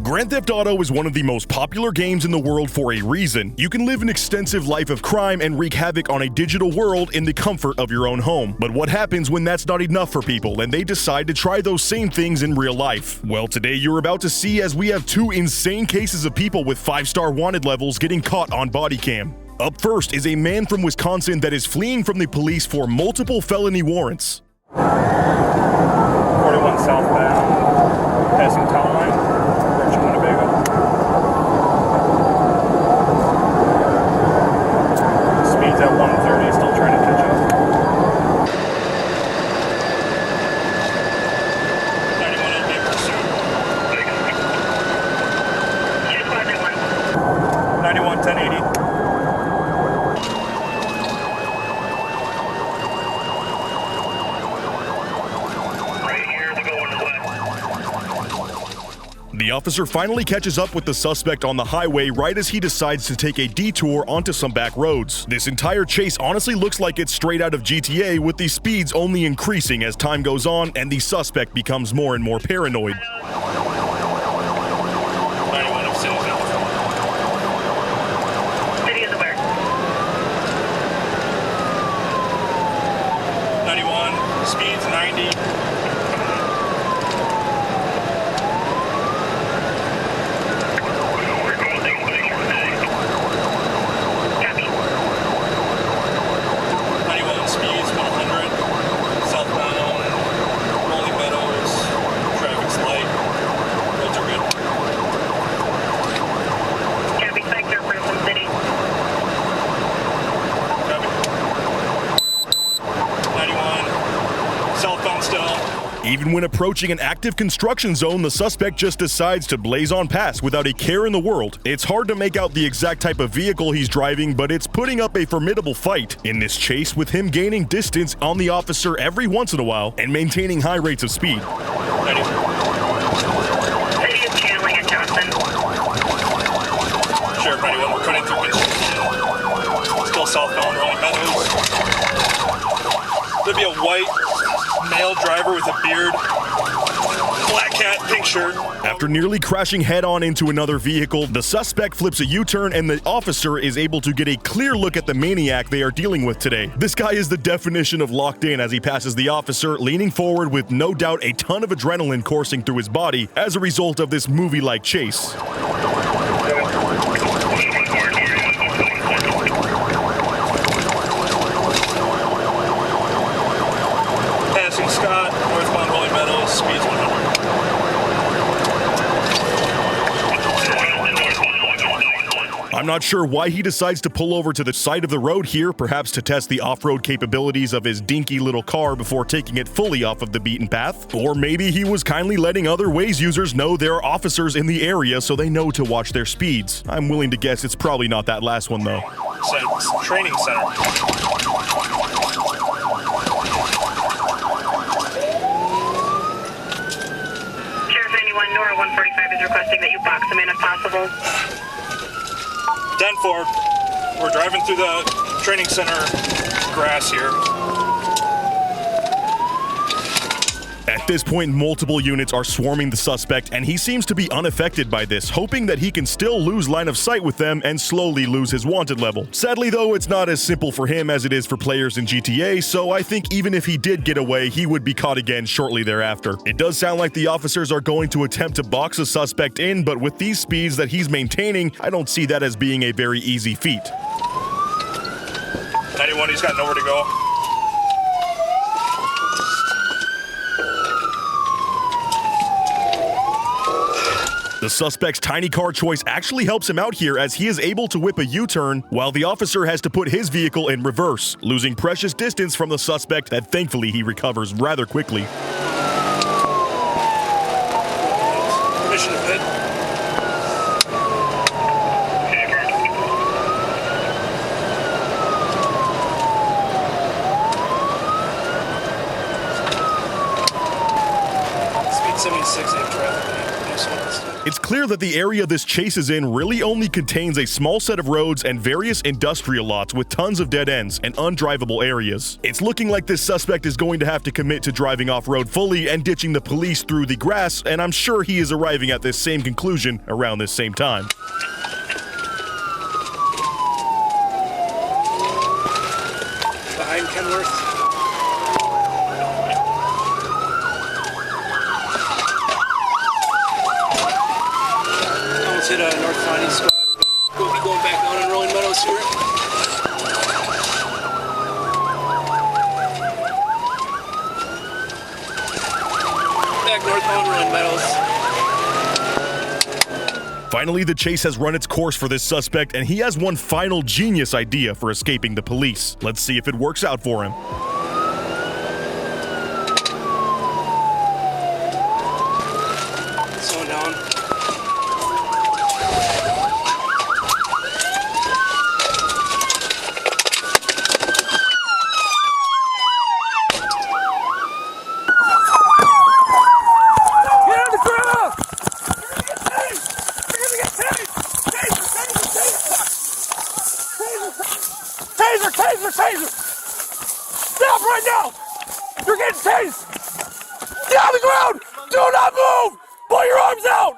Grand Theft Auto is one of the most popular games in the world for a reason. You can live an extensive life of crime and wreak havoc on a digital world in the comfort of your own home. But what happens when that's not enough for people and they decide to try those same things in real life? Well, today you're about to see as we have two insane cases of people with 5-star wanted levels getting caught on body cam. Up first is a man from Wisconsin that is fleeing from the police for multiple felony warrants. 41 southbound, passing town line, approaching Winnebago. Speed's at 130, still trying to catch up. 91 will be pursued. 91, 1080. The officer finally catches up with the suspect on the highway right as he decides to take a detour onto some back roads. This entire chase honestly looks like it's straight out of GTA, with the speeds only increasing as time goes on and the suspect becomes more and more paranoid. 91 of Silville. City is aware. 91, speeds 90. Even when approaching an active construction zone, the suspect just decides to blaze on past without a care in the world. It's hard to make out the exact type of vehicle he's driving, but it's putting up a formidable fight in this chase, with him gaining distance on the officer every once in a while and maintaining high rates of speed. City is channeling at Johnson. Sheriff 91, we're cutting through construction. Still southbound, Rolling Meadows. There'd be a white male driver with a beard, black hat, pink shirt. After nearly crashing head-on into another vehicle, the suspect flips a U-turn and the officer is able to get a clear look at the maniac they are dealing with today. This guy is the definition of locked in as he passes the officer, leaning forward with no doubt a ton of adrenaline coursing through his body as a result of this movie-like chase. Scott, northbound Rolling Meadows, speeds 100. I'm not sure why he decides to pull over to the side of the road here, perhaps to test the off-road capabilities of his dinky little car before taking it fully off of the beaten path. Or maybe he was kindly letting other Waze users know there are officers in the area so they know to watch their speeds. I'm willing to guess it's probably not that last one though. It's training center. Nora 145 is requesting that you box them in if possible. 10-4. We're driving through the training center grass here. At this point, multiple units are swarming the suspect, and he seems to be unaffected by this, hoping that he can still lose line of sight with them and slowly lose his wanted level. Sadly though, it's not as simple for him as it is for players in GTA, so I think even if he did get away, he would be caught again shortly thereafter. It does sound like the officers are going to attempt to box the suspect in, but with these speeds that he's maintaining, I don't see that as being a very easy feat. 91, he's got nowhere to go. The suspect's tiny car choice actually helps him out here, as he is able to whip a U-turn while the officer has to put his vehicle in reverse, losing precious distance from the suspect that thankfully he recovers rather quickly. Mission to pit. Speed 76 in traffic. It's clear that the area this chase is in really only contains a small set of roads and various industrial lots with tons of dead ends and undrivable areas. It's looking like this suspect is going to have to commit to driving off-road fully and ditching the police through the grass, and I'm sure he is arriving at this same conclusion around this same time. Behind Kenworth. Hit a North Finding squad. We'll be going back down in Rolling Meadows here. Back northbound Rolling Meadows. Finally, the chase has run its course for this suspect, and he has one final genius idea for escaping the police. Let's see if it works out for him. Slowing down. Taser! Stop right now! You're getting tased! Get on the ground! Do not move! Pull your arms out!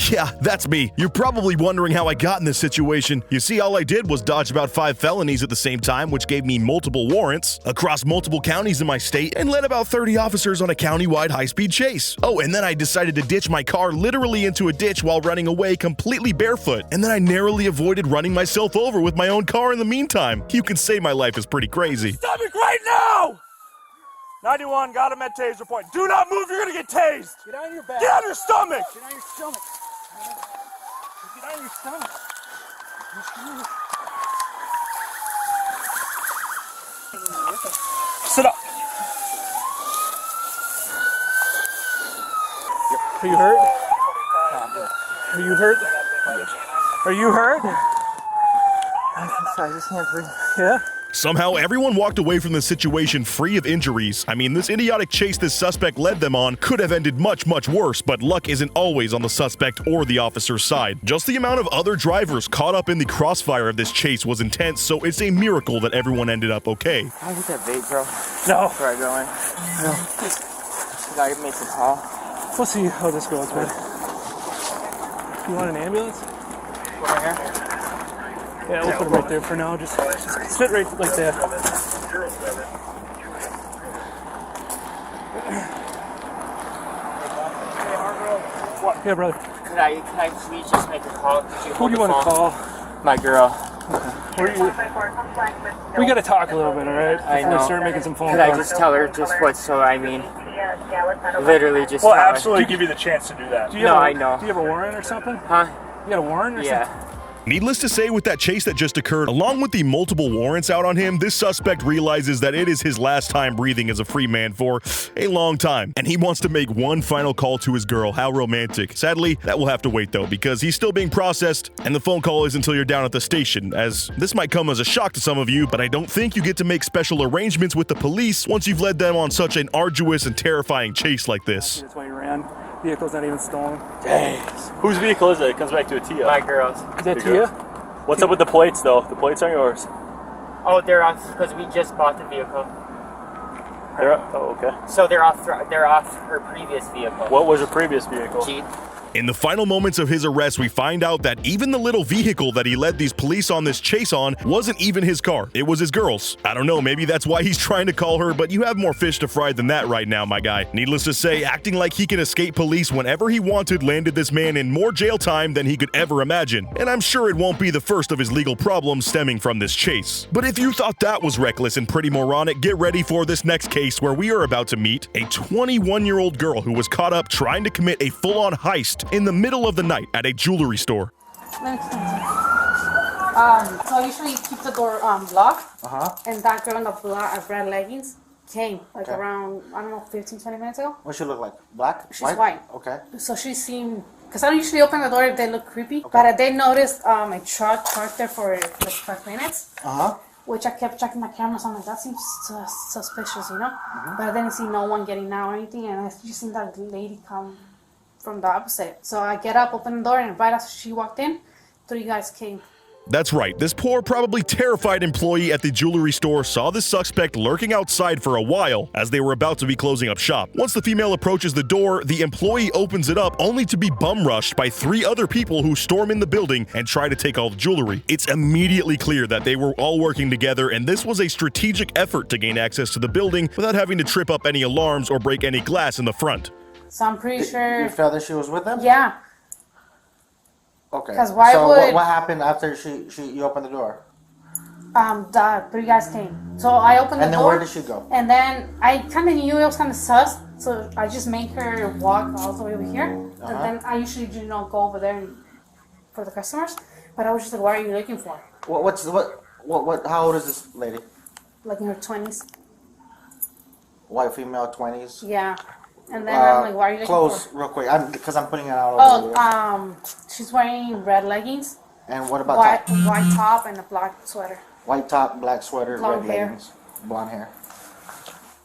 Yeah, that's me. You're probably wondering how I got in this situation. You see, all I did was dodge about 5 felonies at the same time, which gave me multiple warrants across multiple counties in my state and led about 30 officers on a county-wide high-speed chase. Oh, and then I decided to ditch my car literally into a ditch while running away completely barefoot. And then I narrowly avoided running myself over with my own car in the meantime. You can say my life is pretty crazy. Stop it right now! 91, got him at taser point. Do not move, you're gonna get tased! Get on your back. Get on your stomach! Get on your stomach. Get on your stomach. Sit up. Are you hurt? Are you hurt? Are you hurt? I'm sorry, I just can't breathe. Yeah? Somehow, everyone walked away from the situation free of injuries. I mean, this idiotic chase this suspect led them on could have ended much, much worse, but luck isn't always on the suspect or the officer's side. Just the amount of other drivers caught up in the crossfire of this chase was intense, so it's a miracle that everyone ended up okay. Can I get that vape, bro? No. Before I go in? No. I gotta make the call. We'll see how this goes, man. You want an ambulance? Right here? Yeah, we'll put him right there for now. Just sit right like that. What? Yeah, brother. Can I please just make a call? Who do you want to call? My girl. We gotta talk a little bit, all right? I Before know. we start making some phone Could calls. I just tell her just what? So I mean, literally just. We'll tell her. absolutely give you the chance to do that. Do you No, have a- I know. Do you have a warrant or something? Huh? You got a warrant or Yeah. something? Needless to say, with that chase that just occurred, along with the multiple warrants out on him, this suspect realizes that it is his last time breathing as a free man for a long time, and he wants to make one final call to his girl. How romantic. Sadly, that will have to wait though, because he's still being processed, and the phone call is until you're down at the station, as this might come as a shock to some of you, but I don't think you get to make special arrangements with the police once you've led them on such an arduous and terrifying chase like this. That's why you ran. Vehicle's not even stolen. Dang. Whose vehicle is it? It comes back to a Tia. My girl's. Is that Your Tia? What's up with the plates, though? The plates are yours. Oh, they're off because we just bought the vehicle. Oh, okay. So they're off her previous vehicle. What was her previous vehicle? Jeep. In the final moments of his arrest, we find out that even the little vehicle that he led these police on this chase on wasn't even his car. It was his girl's. I don't know, maybe that's why he's trying to call her, but you have more fish to fry than that right now, my guy. Needless to say, acting like he can escape police whenever he wanted landed this man in more jail time than he could ever imagine. And I'm sure it won't be the first of his legal problems stemming from this chase. But if you thought that was reckless and pretty moronic, get ready for this next case where we are about to meet a 21-year-old girl who was caught up trying to commit a full-on heist in the middle of the night at a jewelry store. Let me explain to you. So I usually keep the door locked. And that girl in the red leggings came like around, I don't know, 15, 20 minutes ago. What she look like? Black? She's white. Okay. So she seemed, because I don't usually open the door if they look creepy. But I did notice a truck parked there for like 5 minutes. Which I kept checking my cameras. I'm like, that seems suspicious, you know? But I didn't see no one getting out or anything. And I just seen that lady come from the opposite. So I get up, open the door, and right as she walked in, 3 guys came. That's right, this poor, probably terrified employee at the jewelry store saw the suspect lurking outside for a while as they were about to be closing up shop. Once the female approaches the door, the employee opens it up only to be bum-rushed by 3 other people who storm in the building and try to take all the jewelry. It's immediately clear that they were all working together, and this was a strategic effort to gain access to the building without having to trip up any alarms or break any glass in the front. So I'm pretty sure... You felt that she was with them? Yeah. Okay. Because why so would... what happened after you opened the door? The 3 guys came. So I opened the door. And then where did she go? And then I kind of knew it was kind of sus, so I just made her walk all the way over here. And then I usually do not go over there for the customers. But I was just like, what are you looking for? How old is this lady? Like in her 20s. White female, 20s? Yeah. And then I'm like, what are you looking clothes, for? real quick, because I'm putting it out over here. She's wearing red leggings. And what about white top and a black sweater. White top, black sweater, Blonde red hair. leggings, blonde hair.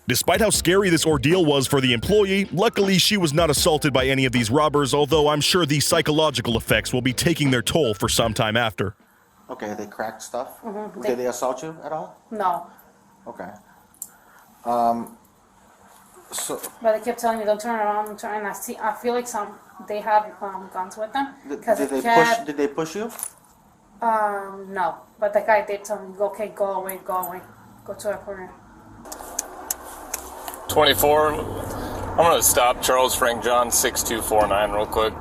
Despite how scary this ordeal was for the employee, luckily she was not assaulted by any of these robbers, although I'm sure the psychological effects will be taking their toll for some time after. Okay, they cracked stuff? Mm-hmm. Did they assault you at all? No. Okay. But they kept telling me, don't turn around, and I feel like they had guns with them. Did they push you? No. But the guy did tell me, okay, go away. Go to a corner. 24. I'm going to stop Charles Frank John 6249 real quick.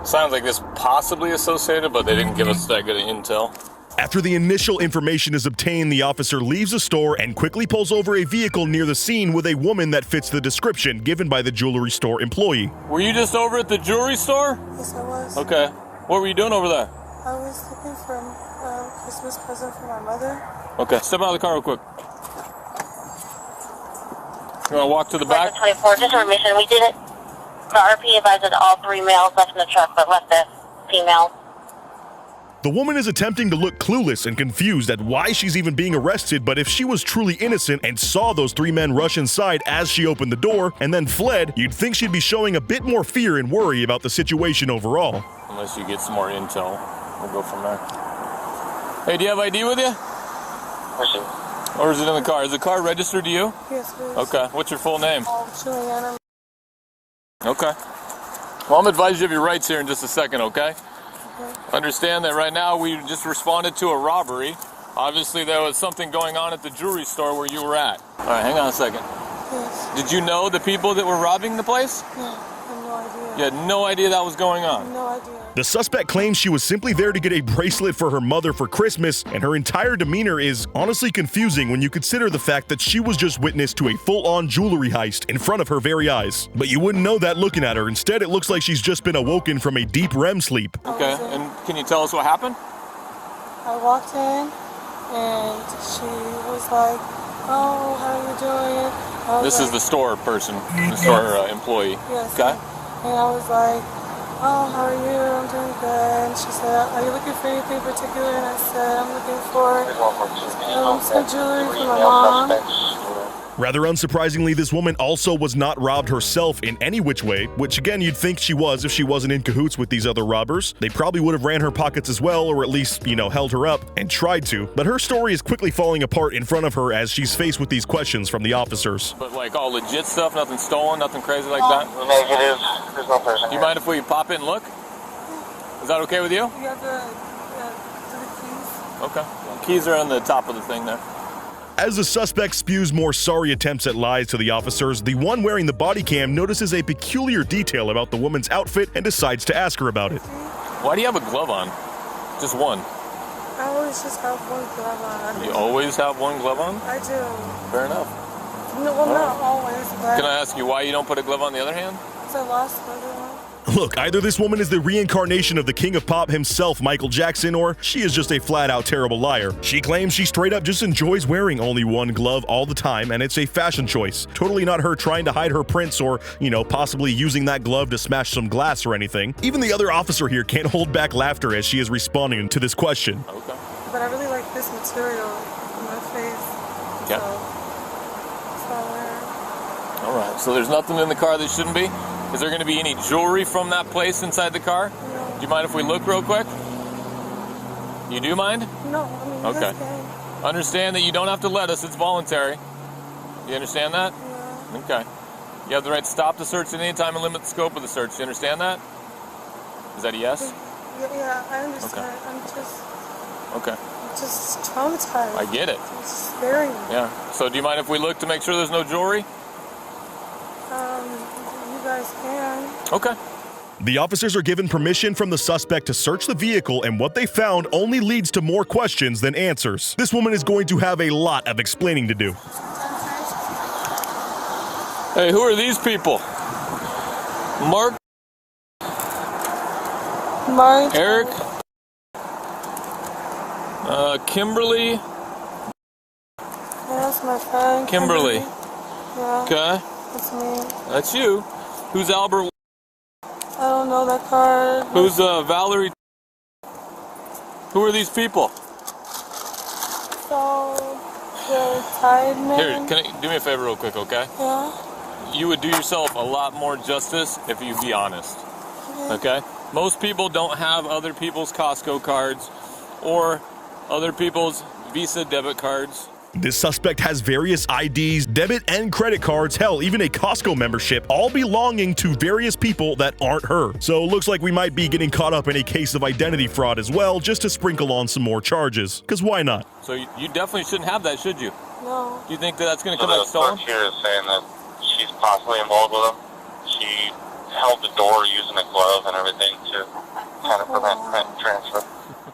Sounds like this possibly associated, but they didn't give us that good intel. After the initial information is obtained, the officer leaves the store and quickly pulls over a vehicle near the scene with a woman that fits the description given by the jewelry store employee. Were you just over at the jewelry store? Yes, I was. Okay. What were you doing over there? I was looking for a Christmas present for my mother. Okay. Step out of the car real quick. You want to walk to the back? 24, just a remission. We did it. The RP advised that all 3 males left in the truck, but left the female. The woman is attempting to look clueless and confused at why she's even being arrested, but if she was truly innocent and saw those 3 men rush inside as she opened the door and then fled, you'd think she'd be showing a bit more fear and worry about the situation overall. Unless you get some more intel, we'll go from there. Hey, do you have ID with you? Or is it in the car? Is the car registered to you? Yes, it is. Okay. What's your full name? Juliana. Okay. Well, I'm advised you of your rights here in just a second, okay? Understand that right now we just responded to a robbery. Obviously there was something going on at the jewelry store where you were at. All right, hang on a second. Yes. Did you know the people that were robbing the place? No, I have no idea. You had no idea that was going on? No idea. The suspect claims she was simply there to get a bracelet for her mother for Christmas, and her entire demeanor is honestly confusing when you consider the fact that she was just witness to a full-on jewelry heist in front of her very eyes. But you wouldn't know that looking at her. Instead, it looks like she's just been awoken from a deep REM sleep. Okay, and can you tell us what happened? I walked in and she was like, oh, how are you doing? This is the store person, the store employee. Yes. Okay. And I was like, oh, how are you? I'm doing good. And she said, are you looking for anything particular? And I said, I'm looking for some jewelry for my mom. Rather unsurprisingly, this woman also was not robbed herself in any which way, which again you'd think she was if she wasn't in cahoots with these other robbers. They probably would have ran her pockets as well, or at least, held her up and tried to. But her story is quickly falling apart in front of her as she's faced with these questions from the officers. But like all legit stuff, nothing stolen, nothing crazy like that? Negative. There's no person. Do you mind if we pop in and look? Is that okay with you? You have the keys? Okay. Keys are on the top of the thing there. As the suspect spews more sorry attempts at lies to the officers, the one wearing the body cam notices a peculiar detail about the woman's outfit and decides to ask her about it. Why do you have a glove on? Just one? I always just have one glove on. You always have one glove on? I do. Fair enough. No, well, not always, but... Can I ask you why you don't put a glove on the other hand? Because I lost my other one. Look, either this woman is the reincarnation of the king of pop himself, Michael Jackson, or she is just a flat-out terrible liar. She claims she straight up just enjoys wearing only one glove all the time, and it's a fashion choice. Totally not her trying to hide her prints or, possibly using that glove to smash some glass or anything. Even the other officer here can't hold back laughter as she is responding to this question. Okay. But I really like this material on my face. Yeah. So I wear it. All right. So there's nothing in the car that shouldn't be? Is there going to be any jewelry from that place inside the car? No. Do you mind if we look real quick? You do mind? No, I mean, Okay. that's okay. Understand that you don't have to let us. It's voluntary. You understand that? Yeah. Okay. You have the right to stop the search at any time and limit the scope of the search. You understand that? Is that a yes? Yeah, I understand. Okay. I'm Okay. just traumatized. I get it. It's scary. Yeah. So do you mind if we look to make sure there's no jewelry? You guys can. Okay. The officers are given permission from the suspect to search the vehicle, and what they found only leads to more questions than answers. This woman is going to have a lot of explaining to do. Hey, who are these people? Mark? Eric? Kimberly? Yeah, that's my friend. Kimberly. Yeah. Okay. That's me. That's you. Who's Albert? I don't know that card. Who's Valerie? Who are these people? So, the tied man. Here, can I, do me a favor real quick, okay? Yeah. You would do yourself a lot more justice if you'd be honest. Okay? Most people don't have other people's Costco cards or other people's Visa debit cards. This suspect has various IDs, debit and credit cards, hell, even a Costco membership, all belonging to various people that aren't her. So looks like we might be getting caught up in a case of identity fraud as well, just to sprinkle on some more charges. Because why not? So you definitely shouldn't have that, should you? No. Do you think that that's going to So come out the stolen? clerk here is saying that she's possibly involved with him. She held the door using a glove and everything to kind of prevent transfer.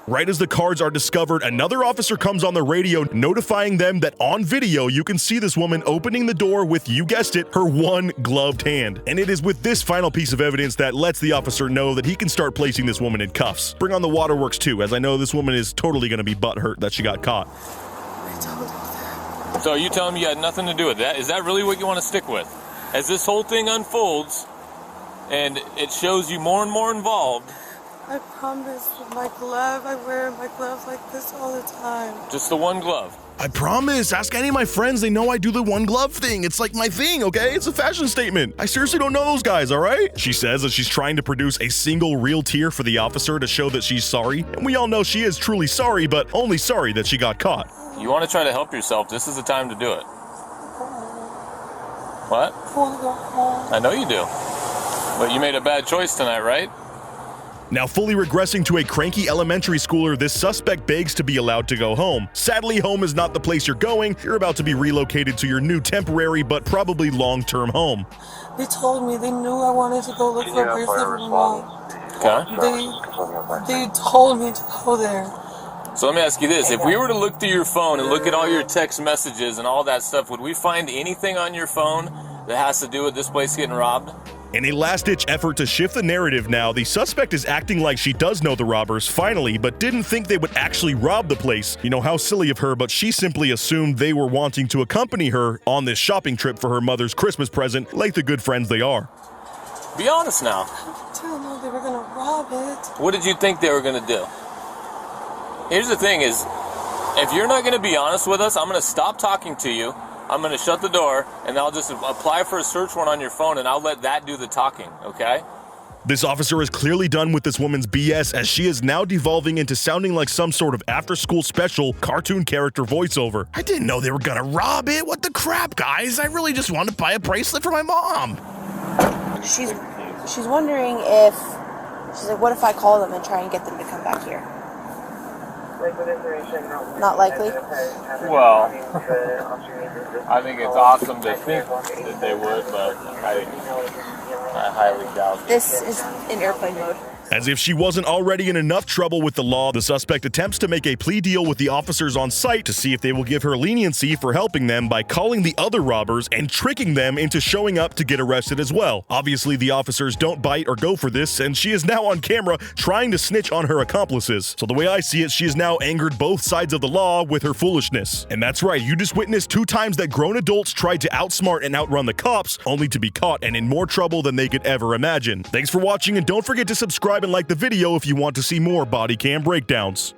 Right as the cards are discovered, another officer comes on the radio notifying them that on video you can see this woman opening the door with, you guessed it, her one gloved hand. And it is with this final piece of evidence that lets the officer know that he can start placing this woman in cuffs. Bring on the waterworks too, as I know this woman is totally going to be butthurt that she got caught. So you telling me you had nothing to do with that? Is that really what you want to stick with? As this whole thing unfolds and it shows you more and more involved. I promise, with my glove, I wear my gloves like this all the time. Just the one glove. I promise. Ask any of my friends. They know I do the one glove thing. It's like my thing, okay? It's a fashion statement. I seriously don't know those guys, all right? She says as she's trying to produce a single real tear for the officer to show that she's sorry. And we all know she is truly sorry, but only sorry that she got caught. You want to try to help yourself, this is the time to do it. What? I want to go home. I know you do. But you made a bad choice tonight, right? Now fully regressing to a cranky elementary schooler, this suspect begs to be allowed to go home. Sadly, home is not the place you're going. You're about to be relocated to your new temporary but probably long-term home. They told me they knew I wanted to go look for a bracelet for my mom. Okay. They told me to go there. So let me ask you this. If we were to look through your phone and look at all your text messages and all that stuff, would we find anything on your phone that has to do with this place getting robbed? In a last-ditch effort to shift the narrative now, the suspect is acting like she does know the robbers, finally, but didn't think they would actually rob the place. You know, how silly of her, but she simply assumed they were wanting to accompany her on this shopping trip for her mother's Christmas present, like the good friends they are. Be honest now. I didn't know they were going to rob it. What did you think they were going to do? Here's the thing is, if you're not going to be honest with us, I'm going to stop talking to you. I'm going to shut the door, and I'll just apply for a search warrant on your phone, and I'll let that do the talking, okay? This officer is clearly done with this woman's BS, as she is now devolving into sounding like some sort of after-school special cartoon character voiceover. I didn't know they were gonna rob it. What the crap, guys? I really just wanted to buy a bracelet for my mom. She's wondering if, she's like, what if I call them and try and get them to come back here? Not likely? Well, I think it's awesome to think that they would, but I highly doubt it. This is in airplane mode. As if she wasn't already in enough trouble with the law, the suspect attempts to make a plea deal with the officers on site to see if they will give her leniency for helping them by calling the other robbers and tricking them into showing up to get arrested as well. Obviously, the officers don't bite or go for this, and she is now on camera trying to snitch on her accomplices. So the way I see it, she has now angered both sides of the law with her foolishness. And that's right, you just witnessed 2 times that grown adults tried to outsmart and outrun the cops, only to be caught and in more trouble than they could ever imagine. Thanks for watching, and don't forget to subscribe and like the video if you want to see more body cam breakdowns.